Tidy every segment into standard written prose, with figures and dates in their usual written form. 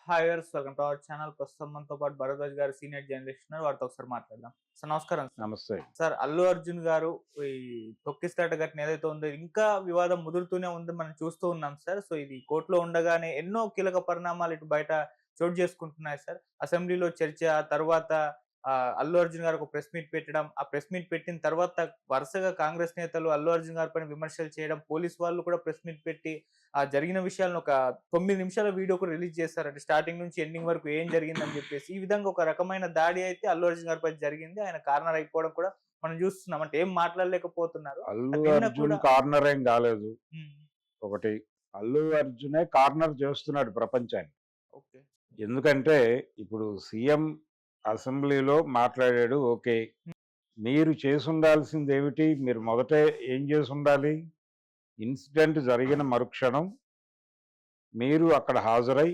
Hi viewers, welcome to our channel. ప్రస్తుతం మనతో పాటు భరద్వాజ్ గారు సీనియర్ జర్నలిస్ట్ ఉన్నారు. వారితో ఒకసారి మాట్లాడదాం. సార్ నమస్కారం సార్. నమస్తే. సార్ అల్లు అర్జున్ గారు ఈ తొక్కిసలాట ఘటన ఏదైతే ఉందో ఇంకా వివాదం ముదురుతూనే ఉంది. మనం చూస్తూ ఉన్నాం సార్. సో ఇది కోర్టులో ఉండగానే ఎన్నో కీలక పరిణామాలు ఇటు బయట చోటు చేసుకుంటున్నాయి సార్. అసెంబ్లీలో చర్చ, తర్వాత అల్లు అర్జున్ గారు ఒక ప్రెస్ మీట్ పెట్టడం, ఆ ప్రెస్ మీట్ పెట్టిన తర్వాత వరుసగా కాంగ్రెస్ నేతలు అల్లు అర్జున్ గారి పైన విమర్శలు చేయడం, పోలీస్ వాళ్ళు కూడా ప్రెస్ మీట్ పెట్టి ఆ జరిగిన విషయాలను ఒక 9 నిమిషాల వీడియో కూడా రిలీజ్ చేశారంటే స్టార్టింగ్ నుంచి ఎండింగ్ వరకు ఏం జరిగిందని చెప్పేసి. ఈ విధంగా ఒక రకమైన దాడి అయితే అల్లు అర్జున్ గారిపై జరిగింది. ఆయన కార్నర్ అయిపోవడం కూడా మనం చూస్తున్నాం. అంటే ఏం మాట్లాడలేకపోతున్నారు. అల్లు అది నిన్న అర్జున్ కూడా కార్నర్ ఏం కాలేదు. హ్మ్. ఒకటి అల్లు అర్జునే కార్నర్ చేస్తున్నాడు ప్రపంచాన్ని. ఓకే. ఎందుకంటే ఇప్పుడు సీఎం అసెంబ్లీలో మాట్లాడాడు. ఓకే. మీరు చేసుండాల్సింది ఏమిటి? మీరు మొదటే ఏం చేసుండాలి? ఇన్సిడెంట్ జరిగిన మరుక్షణం మీరు అక్కడ హాజరై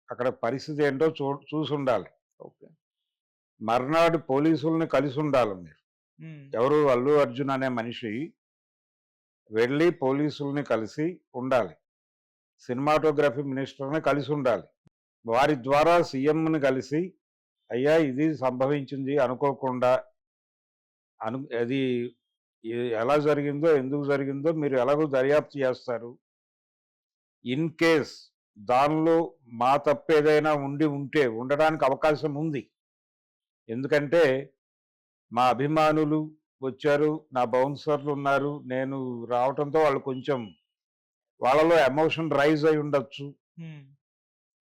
అక్కడ పరిస్థితి ఏంటో చూసుండాలి. ఓకే. మర్నాడు పోలీసుల్ని కలిసి ఉండాలి మీరు. హ్మ్. ఎవరు? అల్లు అర్జున్ అనే మనిషి వెళ్ళి పోలీసుల్ని కలిసి ఉండాలి. సినిమాటోగ్రఫీ మినిస్టర్ని కలిసి ఉండాలి. వారి ద్వారా సీఎంని కలిసి, అయ్యా ఇది సంభవించింది అనుకోకుండా, అది ఎలా జరిగిందో, ఎందుకు జరిగిందో మీరు ఎలాగో దర్యాప్తు చేస్తారు. ఇన్ కేస్ దానిలో మా తప్పు ఏదైనా ఉండడానికి అవకాశం ఉంది. ఎందుకంటే మా అభిమానులు వచ్చారు, నా బౌన్సర్లు ఉన్నారు, నేను రావటంతో వాళ్ళు కొంచెం వాళ్ళలో ఎమోషన్ రైజ్ అయి ఉండొచ్చు.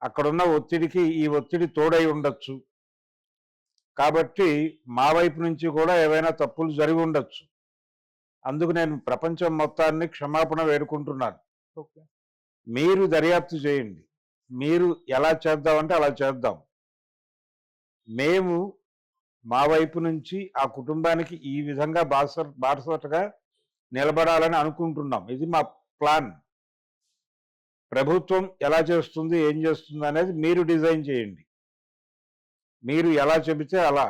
అక్కడున్న ఒత్తిడికి ఈ ఒత్తిడి తోడై ఉండొచ్చు. కాబట్టి మా వైపు నుంచి కూడా ఏవైనా తప్పులు జరిగి ఉండొచ్చు. అందుకు నేను ప్రపంచం మొత్తాన్ని క్షమాపణ వేడుకుంటున్నాను. ఓకే. మీరు దర్యాప్తు చేయండి. మీరు ఎలా చేద్దామంటే అలా చేద్దాం. మేము మా వైపు నుంచి ఆ కుటుంబానికి ఈ విధంగా బాసటగా నిలబడాలని అనుకుంటున్నాం. ఇది మా ప్లాన్. ప్రభుత్వం ఎలా చేస్తుంది, ఏం చేస్తుంది అనేది మీరు డిజైన్ చేయండి. మీరు ఎలా చెబితే అలా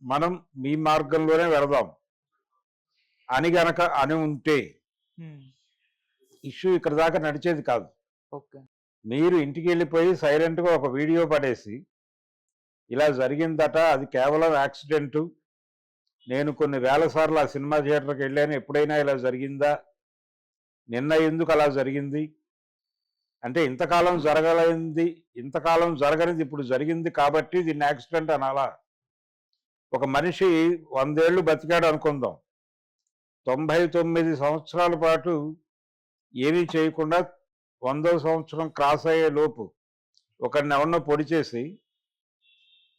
మనం మీ మార్గంలోనే వెళదాం అని గనక అని ఉంటే ఇష్యూ ఇక్కడ దాకా నడిచేది కాదు. ఓకే. మీరు ఇంటికి వెళ్ళిపోయి సైలెంట్గా ఒక వీడియో పడేసి ఇలా జరిగిందట, అది కేవలం యాక్సిడెంటు, నేను కొన్ని వేల సార్లు ఆ సినిమా థియేటర్కి వెళ్ళాను, ఎప్పుడైనా ఇలా జరిగిందా, నిన్న ఎందుకు అలా జరిగింది అంటే ఇంతకాలం జరగనిది ఇప్పుడు జరిగింది కాబట్టి దీన్ని యాక్సిడెంట్ అనాలా? ఒక మనిషి 100 ఏళ్ళు బతికాడు అనుకుందాం, 99 సంవత్సరాల పాటు ఏమీ చేయకుండా 100వ సంవత్సరం క్రాస్ అయ్యే లోపు ఒకరిని ఎవరినో పొడి చేసి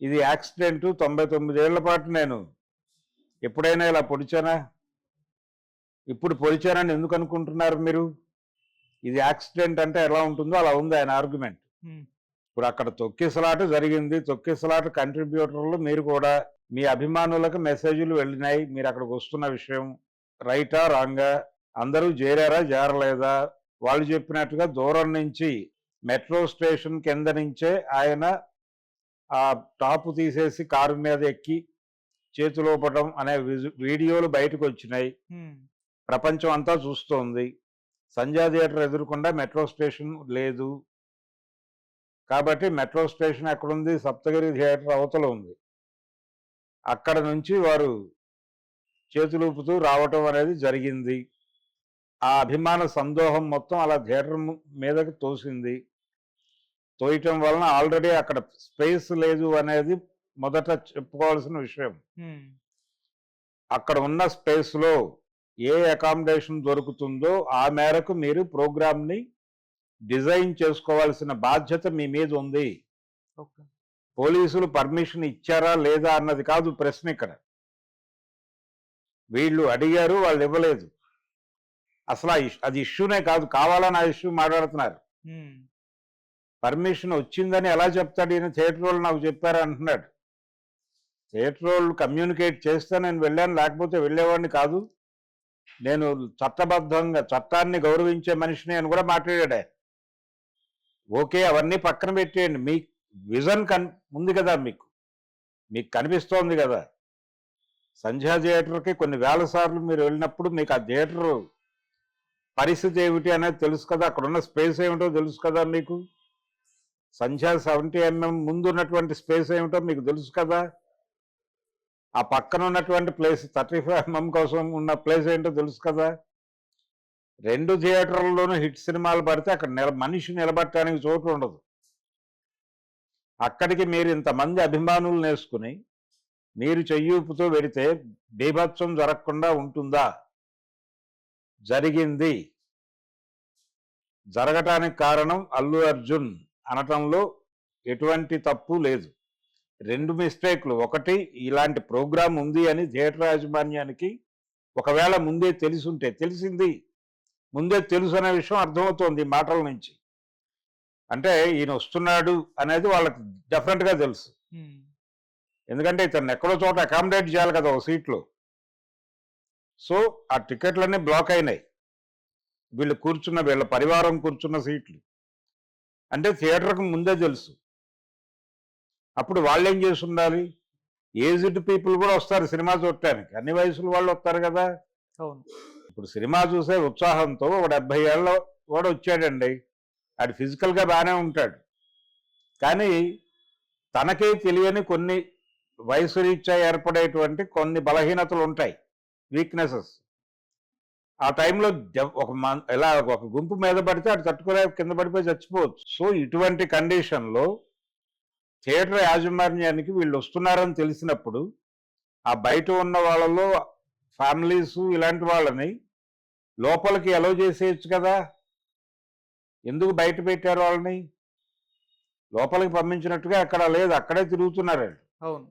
ఇది యాక్సిడెంటు, 99 ఏళ్ల పాటు నేను ఎప్పుడైనా ఇలా పొడిచానా, ఇప్పుడు పొడిచానని ఎందుకు అనుకుంటున్నారు మీరు? ఇది యాక్సిడెంట్ అంటే ఎలా ఉంటుందో అలా ఉంది ఆయన ఆర్గ్యుమెంట్. ఇప్పుడు అక్కడ తొక్కిసలాట జరిగింది. తొక్కిసలాట కంట్రిబ్యూటర్లు మీరు కూడా, మీ అభిమానులకు మెసేజ్లు వెళ్ళినాయి, మీరు అక్కడికి వస్తున్న విషయం రైటా రాంగా, అందరూ చేరారా చేరలేదా, వాళ్ళు చెప్పినట్టుగా దూరం నుంచి మెట్రో స్టేషన్ కింద నుంచే ఆయన ఆ టాపు తీసేసి కారు మీద ఎక్కి చేతులోపడం అనే వీడియోలు బయటకు వచ్చినాయి. ప్రపంచం అంతా చూస్తోంది. సంజయ్ థియేటర్ ఎదురుకుండా మెట్రో స్టేషన్ లేదు కాబట్టి మెట్రో స్టేషన్ ఎక్కడుంది? సప్తగిరి థియేటర్ అవతల ఉంది. అక్కడ నుంచి వారు చేతులూపుతూ రావటం అనేది జరిగింది. ఆ అభిమాన సందోహం మొత్తం అలా థియేటర్ మీదకి తోసింది. తోయటం వలన ఆల్రెడీ అక్కడ స్పేస్ లేదు అనేది మొదట చెప్పుకోవాల్సిన విషయం. అక్కడ ఉన్న స్పేస్లో ఏ అకామిడేషన్ దొరుకుతుందో ఆ మేరకు మీరు ప్రోగ్రామ్ని డిజైన్ చేసుకోవాల్సిన బాధ్యత మీ మీద ఉంది. పోలీసులు పర్మిషన్ ఇచ్చారా లేదా అన్నది కాదు ప్రశ్న ఇక్కడ. వీళ్ళు అడిగారు, వాళ్ళు ఇవ్వలేదు. అసలు అది ఇష్యూనే కాదు, కావాలని ఆ ఇష్యూ మాట్లాడుతున్నారు. పర్మిషన్ వచ్చిందని ఎలా చెప్తాడు ఈయన? థియేటర్ వాళ్ళు నాకు చెప్పారు అంటున్నాడు. థియేటర్ వాళ్ళు కమ్యూనికేట్ చేస్తే నేను వెళ్ళాను, లేకపోతే వెళ్ళేవాడిని కాదు, నేను చట్టబద్ధంగా చట్టాన్ని గౌరవించే మనిషిని అని కూడా మాట్లాడాడే. ఓకే, అవన్నీ పక్కన పెట్టేయండి. మీ విజన్ ఉంది కదా, మీకు కనిపిస్తోంది కదా. సంధ్యా థియేటర్కి కొన్ని వేల సార్లు మీరు వెళ్ళినప్పుడు మీకు ఆ థియేటర్ పరిస్థితి ఏమిటి అనేది తెలుసు కదా, అక్కడ ఉన్న స్పేస్ ఏమిటో తెలుసు కదా మీకు. సంధ్య 70 mm ముందు ఉన్నటువంటి స్పేస్ ఏమిటో మీకు తెలుసు కదా. ఆ పక్కన ఉన్నటువంటి ప్లేస్ 35 mm కోసం ఉన్న ప్లేస్ ఏంటో తెలుసు కదా. 2 థియేటర్లలోనూ హిట్ సినిమాలు పడితే అక్కడ మనిషి నిలబడటానికి చోటు ఉండదు. అక్కడికి మీరు ఇంతమంది అభిమానులు నేసుకుని మీరు చెయ్యూపుతో వెడితే బీభత్సం జరగకుండా ఉంటుందా? జరిగింది. జరగటానికి కారణం అల్లు అర్జున్ అనటంలో ఎటువంటి తప్పు లేదు. 2 మిస్టేక్లు. ఒకటి, ఇలాంటి ప్రోగ్రాం ఉంది అని థియేటర్ యాజమాన్యానికి ఒకవేళ ముందే తెలిసుంటే, తెలిసింది ముందే తెలుసు అనే విషయం అర్థమవుతోంది ఈ మాటల నుంచి. అంటే ఈయన వస్తున్నాడు అనేది వాళ్ళకి డెఫినెట్గా తెలుసు. ఎందుకంటే ఇతను ఎక్కడో చోట అకామిడేట్ చేయాలి కదా ఒక సీట్లో. సో ఆ టికెట్లన్నీ బ్లాక్ అయినాయి. వీళ్ళ పరివారం కూర్చున్న సీట్లు అంటే థియేటర్కి ముందే తెలుసు. అప్పుడు వాళ్ళు ఏం చేసి ఉండాలి? ఏజ్డ్ పీపుల్ కూడా వస్తారు సినిమా చూడటానికి, అన్ని వయసుల వాళ్ళు వస్తారు కదా. అవును. ఇప్పుడు సినిమా చూసే ఉత్సాహంతో ఒక 70 ఏళ్ళ కూడా వచ్చాడండి, ఆడు ఫిజికల్గా బాగానే ఉంటాడు, కానీ తనకే తెలియని కొన్ని వయసు రీత్యా ఏర్పడేటువంటి కొన్ని బలహీనతలు ఉంటాయి, వీక్నెసెస్. ఆ టైంలో ఎలా ఒక గుంపు మీద పడితే అటు తట్టుకునే కింద పడిపోయి చచ్చిపోవచ్చు. సో ఇటువంటి కండిషన్లో థియేటర్ యాజమాన్యానికి వీళ్ళు వస్తున్నారని తెలిసినప్పుడు ఆ బయట ఉన్న వాళ్ళలో ఫ్యామిలీస్ ఇలాంటి వాళ్ళని లోపలికి అలౌ చేసేయచ్చు కదా. ఎందుకు బయట పెట్టారు వాళ్ళని? లోపలికి పంపించినట్టుగా అక్కడ లేదు, అక్కడే తిరుగుతున్నారు. అవును.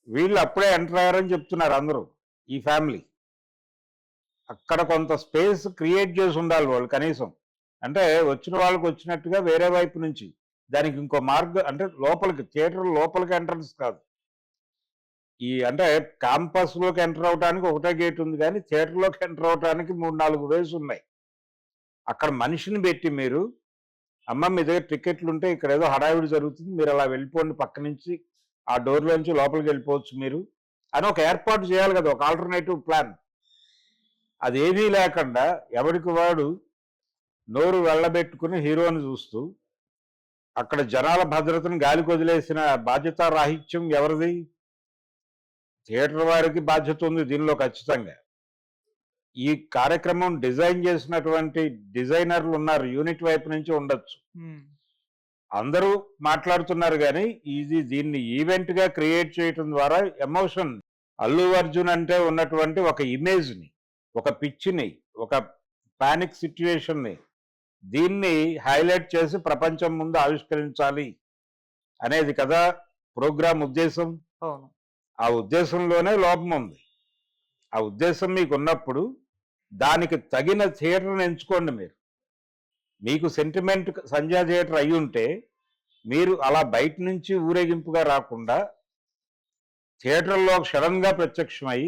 వీళ్ళు అప్పుడే ఎంటర్ అయ్యారని చెప్తున్నారు అందరూ. ఈ ఫ్యామిలీ అక్కడ కొంత స్పేస్ క్రియేట్ చేసి ఉండాలి వాళ్ళు కనీసం. అంటే వచ్చిన వాళ్ళకి వచ్చినట్టుగా వేరే వైపు నుంచి దానికి ఇంకో మార్గం, అంటే లోపలికి థియేటర్ లోపలికి ఎంట్రన్స్ కాదు. అంటే క్యాంపస్లోకి ఎంటర్ అవడానికి ఒకటే గేట్ ఉంది, కానీ థియేటర్లోకి ఎంటర్ అవడానికి 3-4 వేస్ ఉన్నాయి. అక్కడ మనిషిని పెట్టి మీరు, అమ్మ మీ దగ్గర టికెట్లు ఉంటే ఇక్కడ ఏదో హడావిడి జరుగుతుంది, మీరు అలా వెళ్ళిపోండి, పక్క నుంచి ఆ డోర్లోంచి లోపలికి వెళ్ళిపోవచ్చు మీరు అని ఒక ఏర్పాటు చేయాలి కదా, ఒక ఆల్టర్నేటివ్ ప్లాన్. అదేమీ లేకుండా ఎవరికి వాడు నోరు వెళ్ళబెట్టుకుని హీరోని చూస్తూ అక్కడ జనాల భద్రతను గాలికి వదిలేసిన బాధ్యత రాహిత్యం ఎవరిది? థియేటర్ వారికి బాధ్యత ఉంది దీనిలో ఖచ్చితంగా. ఈ కార్యక్రమం డిజైన్ చేసినటువంటి డిజైనర్లు ఉన్నారు, యూనిట్ వైపు నుంచి ఉండొచ్చు, అందరూ మాట్లాడుతున్నారు, కానీ దీన్ని ఈవెంట్ గా క్రియేట్ చేయటం ద్వారా ఎమోషన్, అల్లు అర్జున్ అంటే ఉన్నటువంటి ఒక ఇమేజ్ని, ఒక పిచ్చిని, ఒక పానిక్ సిచ్యువేషన్ని, దీన్ని హైలైట్ చేసి ప్రపంచం ముందు ఆవిష్కరించాలి అనేది కదా ప్రోగ్రాం ఉద్దేశం. ఆ ఉద్దేశంలోనే లోపం ఉంది. ఆ ఉద్దేశం మీకు ఉన్నప్పుడు దానికి తగిన థియేటర్ని ఎంచుకోండి. మీకు సెంటిమెంట్ సంధ్యా థియేటర్ అయి ఉంటే మీరు అలా బయట నుంచి ఊరేగింపుగా రాకుండా థియేటర్లో సడన్గా ప్రత్యక్షమై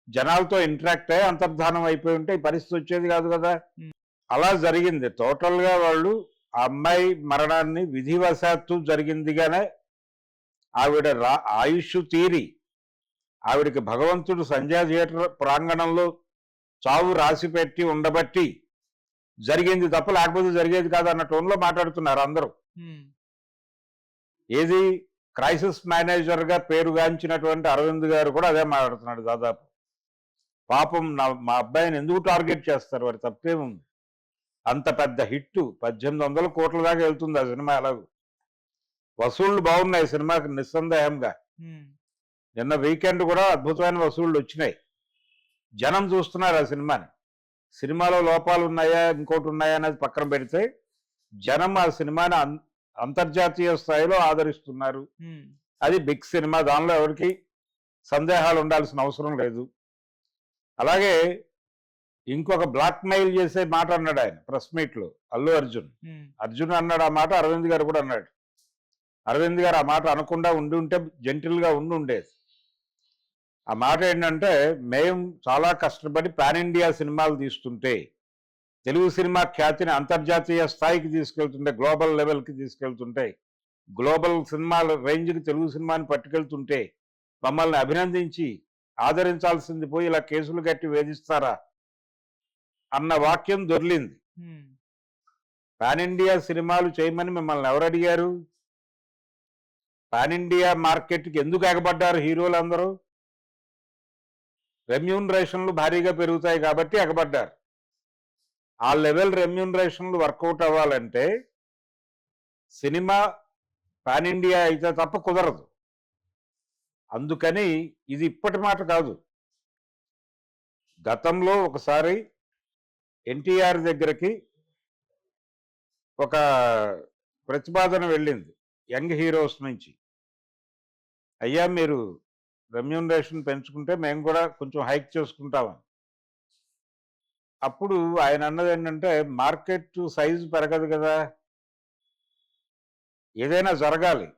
జనాలతో ఇంటరాక్ట్ అయ్యి అంతర్ధానం అయిపోయి ఉంటే ఈ పరిస్థితి వచ్చేది కాదు కదా. అలా జరిగింది. టోటల్గా వాళ్ళు ఆ అమ్మాయి మరణాన్ని విధివశాత్తు జరిగిందిగానే ఆవిడ ఆయుష్ తీరి ఆవిడకి భగవంతుడు సంధ్యా థియేటర్ ప్రాంగణంలో చావు రాసిపెట్టి ఉండబట్టి జరిగింది తప్ప లేకపోతే జరిగేది కాదు అన్న టోన్లో మాట్లాడుతున్నారు అందరూ. ఏది క్రైసిస్ మేనేజర్గా పేరుగాంచినటువంటి అరవింద్ గారు కూడా అదే మాట్లాడుతున్నాడు దాదాపు. పాపం మా అబ్బాయిని ఎందుకు టార్గెట్ చేస్తారు, వారి తప్పేముంది? అంత పెద్ద హిట్ 1800 కోట్ల దాకా వెళ్తుంది ఆ సినిమా. ఎలాగూ వసూళ్లు బాగున్నాయి సినిమాకి నిస్సందేహంగా. నిన్న వీకెండ్ కూడా అద్భుతమైన వసూళ్లు వచ్చినాయి. జనం చూస్తున్నారు ఆ సినిమాని. సినిమాలో లోపాలు ఉన్నాయా ఇంకోటి ఉన్నాయా అనేది పక్కన పెడితే జనం ఆ సినిమాని అంతర్జాతీయ స్థాయిలో ఆదరిస్తున్నారు. అది బిగ్ సినిమా, దానిలో ఎవరికి సందేహాలు ఉండాల్సిన అవసరం లేదు. అలాగే ఇంకొక బ్లాక్ మెయిల్ చేసే మాట అన్నాడు ఆయన ప్రెస్ మీట్లో, అల్లు అర్జున్ అన్నాడు ఆ మాట. అరవింద్ గారు కూడా అన్నాడు. అరవింద్ గారు ఆ మాట అనకుండా ఉంటే జెంటిల్గా ఉండేది. ఆ మాట ఏంటంటే, మేము చాలా కష్టపడి పాన్ ఇండియా సినిమాలు తీస్తుంటే, తెలుగు సినిమా ఖ్యాతిని అంతర్జాతీయ స్థాయికి తీసుకెళ్తుంటే, గ్లోబల్ లెవెల్కి తీసుకెళ్తుంటే, గ్లోబల్ సినిమాల రేంజ్కి తెలుగు సినిమాని పట్టుకెళ్తుంటే మమ్మల్ని అభినందించి ఆదరించాల్సింది పోయి ఇలా కేసులు కట్టి వేధిస్తారా అన్న వాక్యం దొర్లింది. పాన్ ఇండియా సినిమాలు చేయమని మిమ్మల్ని ఎవరు అడిగారు? పాన్ ఇండియా మార్కెట్కి ఎందుకు ఎగబడ్డారు హీరోలు అందరూ? రెమ్యూనరేషన్లు భారీగా పెరుగుతాయి కాబట్టి ఎగబడ్డారు. ఆ లెవెల్ రెమ్యూనరేషన్లు వర్కౌట్ అవ్వాలంటే సినిమా పాన్ ఇండియా అయితే తప్ప కుదరదు. అందుకని ఇది ఇప్పటి మాట కాదు. గతంలో ఒకసారి ఎన్టీఆర్ దగ్గరికి ఒక ప్రతిపాదన వెళ్ళింది యంగ్ హీరోస్ నుంచి. అయ్యా మీరు రెమ్యూనరేషన్ పెంచుకుంటే మేము కూడా కొంచెం హైక్ చేసుకుంటామని. అప్పుడు ఆయన అన్నది ఏంటంటే మార్కెట్ సైజు పెరగదు కదా, ఏదైనా జరగాలి,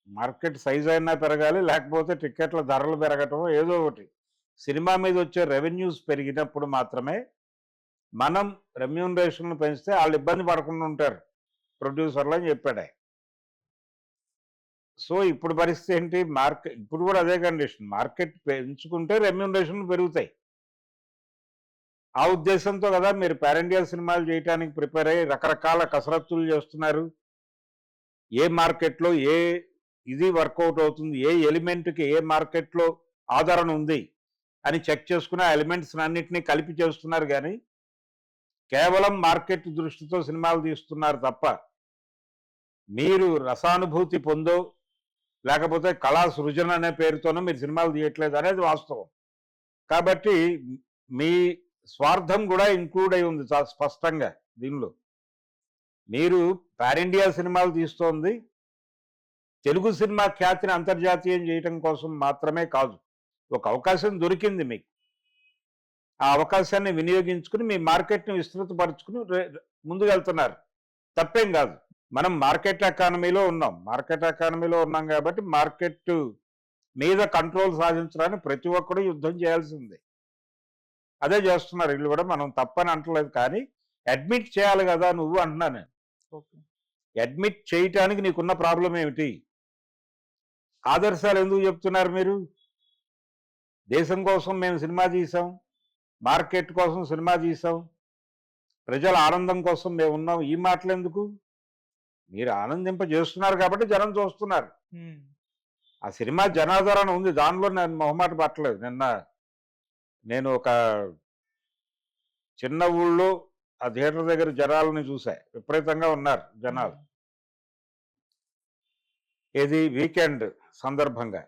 మార్కెట్ సైజ్ అయినా పెరగాలి, లేకపోతే టిక్కెట్ల ధరలు పెరగటం ఏదో ఒకటి. సినిమా మీద వచ్చే రెవెన్యూస్ పెరిగినప్పుడు మాత్రమే మనం రెమ్యూనరేషన్లు పెంచితే వాళ్ళు ఇబ్బంది పడకుండా ఉంటారు ప్రొడ్యూసర్లు అని చెప్పాడు ఆయన. సో ఇప్పుడు పరిస్థితి ఏంటి? ఇప్పుడు కూడా అదే కండిషన్. మార్కెట్ పెంచుకుంటే రెమ్యూనరేషన్లు పెరుగుతాయి. ఆ ఉద్దేశంతో కదా మీరు పాన్ ఇండియా సినిమాలు చేయడానికి ప్రిపేర్ అయ్యి రకరకాల కసరత్తులు చేస్తున్నారు. ఏ మార్కెట్లో ఏ ఇది వర్కౌట్ అవుతుంది, ఏ ఎలిమెంట్కి ఏ మార్కెట్లో ఆదరణ ఉంది అని చెక్ చేసుకుని ఆ ఎలిమెంట్స్ అన్నింటినీ కలిపి చేస్తున్నారు. కానీ కేవలం మార్కెట్ దృష్టితో సినిమాలు తీస్తున్నారు తప్ప మీరు రసానుభూతి పొందో లేకపోతే కళా సృజన అనే పేరుతోనూ మీరు సినిమాలు తీయట్లేదు అనేది వాస్తవం. కాబట్టి మీ స్వార్థం కూడా ఇంక్లూడ్ అయి ఉంది చాలా స్పష్టంగా దీనిలో. మీరు పాన్ ఇండియా సినిమాలు తీస్తోంది తెలుగు సినిమా ఖ్యాతిని అంతర్జాతీయం చేయటం కోసం మాత్రమే కాదు. ఒక అవకాశం దొరికింది మీకు, ఆ అవకాశాన్ని వినియోగించుకుని మీ మార్కెట్ని విస్తృతపరుచుకుని ముందుకెళ్తున్నారు. తప్పేం కాదు. మనం మార్కెట్ ఎకానమీలో ఉన్నాం కాబట్టి మార్కెట్ మీద కంట్రోల్ సాధించడానికి ప్రతి ఒక్కరు యుద్ధం చేయాల్సిందే. అదే చేస్తున్నారు వీళ్ళు కూడా. మనం తప్పని అంటలేదు, కానీ అడ్మిట్ చేయాలి కదా నువ్వు అంటున్నా నేను. అడ్మిట్ చేయటానికి నీకున్న ప్రాబ్లం ఏమిటి? ఆదర్శాలు ఎందుకు చెప్తున్నారు మీరు? దేశం కోసం మేము సినిమా తీసాం, మార్కెట్ కోసం సినిమా తీసాం, ప్రజల ఆనందం కోసం మేము ఉన్నాం. ఈ మాటలు ఎందుకు? మీరు ఆనందింపజేస్తున్నారు కాబట్టి జనం చూస్తున్నారు. ఆ సినిమా జనాదరణ ఉంది, దానిలో నేను మొహమాట పట్టలేదు. నేను ఒక చిన్న ఊళ్ళో ఆ థియేటర్ దగ్గర జనాలని చూసా, విపరీతంగా ఉన్నారు జనాలు. ఏది వీకెండ్ సందర్భంగా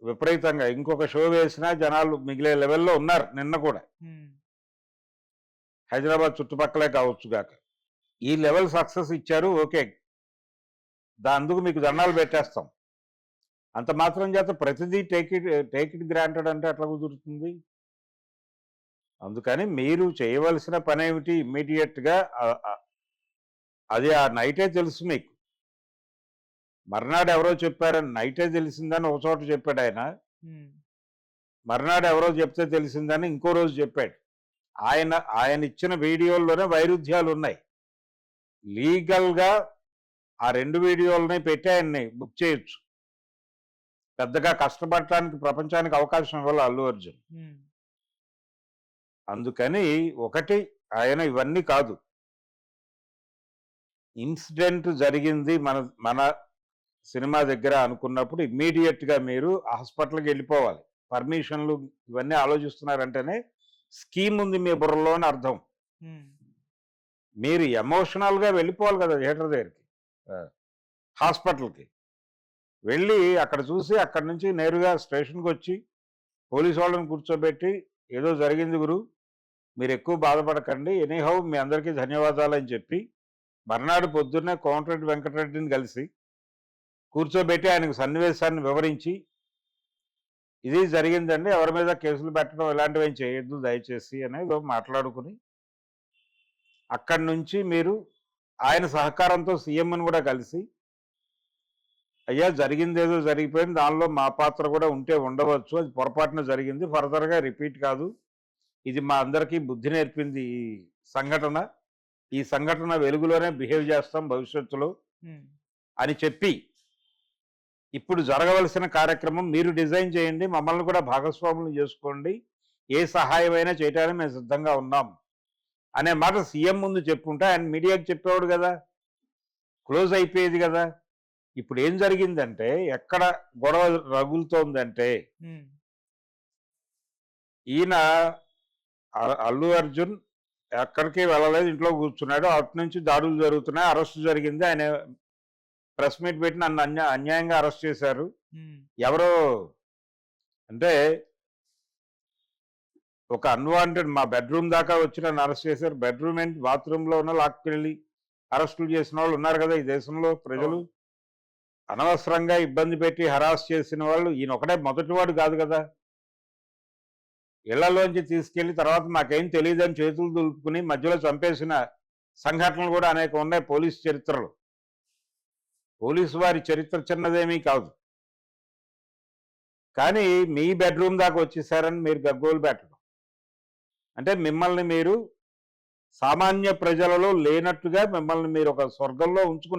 విపరీతంగా. ఇంకొక షో వేసినా జనాలు మిగిలే లెవెల్లో ఉన్నారు. నిన్న కూడా హైదరాబాద్ చుట్టుపక్కలే కావచ్చు గాక ఈ లెవెల్ సక్సెస్ ఇచ్చారు. ఓకే, అందుకు మీకు దండాలు పెట్టేస్తాం. అంత మాత్రం చేత ప్రతిదీ టేక్ ఇట్ గ్రాంటెడ్ అంటే ఎట్లా కుదురుతుంది? అందుకని మీరు చేయవలసిన పని ఏమిటి? ఇమ్మీడియట్గా అది ఆ నైటే తెలుసు మీకు. మర్నాడు ఎవరో చెప్పారని నైటే తెలిసిందని ఒక చోట చెప్పాడు ఆయన, మర్నాడు ఎవరో చెప్తే తెలిసిందని ఇంకో రోజు చెప్పాడు. ఆయన ఇచ్చిన వీడియోల్లోనే వైరుధ్యాలు ఉన్నాయి. లీగల్గా ఆ 2 వీడియోలని పెట్టి ఆయన్ని బుక్ చేయొచ్చు. పెద్దగా కష్టపడటానికి ప్రపంచానికి అవకాశం ఇవ్వాలి అల్లు అర్జున్. అందుకని ఒకటి ఆయన ఇవన్నీ కాదు, ఇన్సిడెంట్ జరిగింది మన సినిమా దగ్గర అనుకున్నప్పుడు ఇమ్మీడియట్గా మీరు హాస్పిటల్కి వెళ్ళిపోవాలి. పర్మిషన్లు ఇవన్నీ ఆలోచిస్తున్నారంటేనే స్కీమ్ ఉంది మీ బుర్రలో అని అర్థం. మీరు ఎమోషనల్గా వెళ్ళిపోవాలి కదా థియేటర్ దగ్గరికి, హాస్పిటల్కి వెళ్ళి అక్కడ చూసి అక్కడి నుంచి నేరుగా స్టేషన్కి వచ్చి పోలీసు వాళ్ళని కూర్చోబెట్టి ఏదో జరిగింది గురు, మీరు ఎక్కువ బాధపడకండి, ఎనీహౌ మీ అందరికీ ధన్యవాదాలు అని చెప్పి మర్నాడు పొద్దున్నే కోమటిరెడ్డి వెంకటరెడ్డిని కలిసి కూర్చోబెట్టి ఆయనకు సన్నివేశాన్ని వివరించి ఇది జరిగిందండి, ఎవరి మీద కేసులు పెట్టడం ఇలాంటివి ఏం చేయొద్దు దయచేసి అనేది మాట్లాడుకుని అక్కడి నుంచి మీరు ఆయన సహకారంతో సీఎంని కూడా కలిసి అయ్యా జరిగింది ఏదో జరిగిపోయింది, దానిలో మా పాత్ర కూడా ఉంటే ఉండవచ్చు, అది పొరపాటున జరిగింది, ఫర్దర్గా రిపీట్ కాదు, ఇది మా అందరికీ బుద్ధి నేర్పింది ఈ సంఘటన వెలుగులోనే బిహేవ్ చేస్తాం భవిష్యత్తులో అని చెప్పి ఇప్పుడు జరగవలసిన కార్యక్రమం మీరు డిజైన్ చేయండి, మమ్మల్ని కూడా భాగస్వాములు చేసుకోండి, ఏ సహాయమైనా చేయడానికి మేము సిద్ధంగా ఉన్నాం అనే మాట సీఎం ముందు చెప్పుంటే ఆయన మీడియాకి చెప్పేవాడు కదా, క్లోజ్ అయిపోయేది కదా. ఇప్పుడు ఏం జరిగిందంటే ఎక్కడ గొడవ రగులుతోందంటే ఉమ్, ఈయన అల్లు అర్జున్ ఎక్కడికి వెళ్ళలేదు, ఇంట్లో కూర్చున్నాడు. అటు నుంచి దాడులు జరుగుతున్నాయి, అరెస్ట్ జరిగింది. ఆయన ప్రెస్ మీట్ పెట్టి నన్ను అన్యాయంగా అరెస్ట్ చేశారు. ఉమ్, ఎవరో అంటే ఒక అన్వాంటెడ్ మా బెడ్రూమ్ దాకా వచ్చి నన్ను అరెస్ట్ చేశారు. బెడ్రూమ్ ఏంటి, బాత్రూంలో ఉన్న లాక్కెళ్ళి అరెస్టులు చేసిన వాళ్ళు ఉన్నారు కదా ఈ దేశంలో ప్రజలు. అవును. అనవసరంగా ఇబ్బంది పెట్టి హరాస్ చేసిన వాళ్ళు ఈయన ఒకటే మొదటివాడు కాదు కదా. ఇళ్లలోంచి తీసుకెళ్లి తర్వాత మాకేం తెలియదని చేతులు దులుపుకుని మధ్యలో చంపేసిన సంఘటనలు కూడా అనేక ఉన్నాయి పోలీసు చరిత్రలో. పోలీసు వారి చరిత్ర చిన్నదేమీ కాదు. కానీ మీ బెడ్రూమ్ దాకా వచ్చేసారని మీరు గగ్గోలు పెట్టడం అంటే మిమ్మల్ని మీరు సామాన్య ప్రజలలో లేనట్టుగా మిమ్మల్ని మీరు ఒక స్వర్గంలో ఉంచుకున్నారు.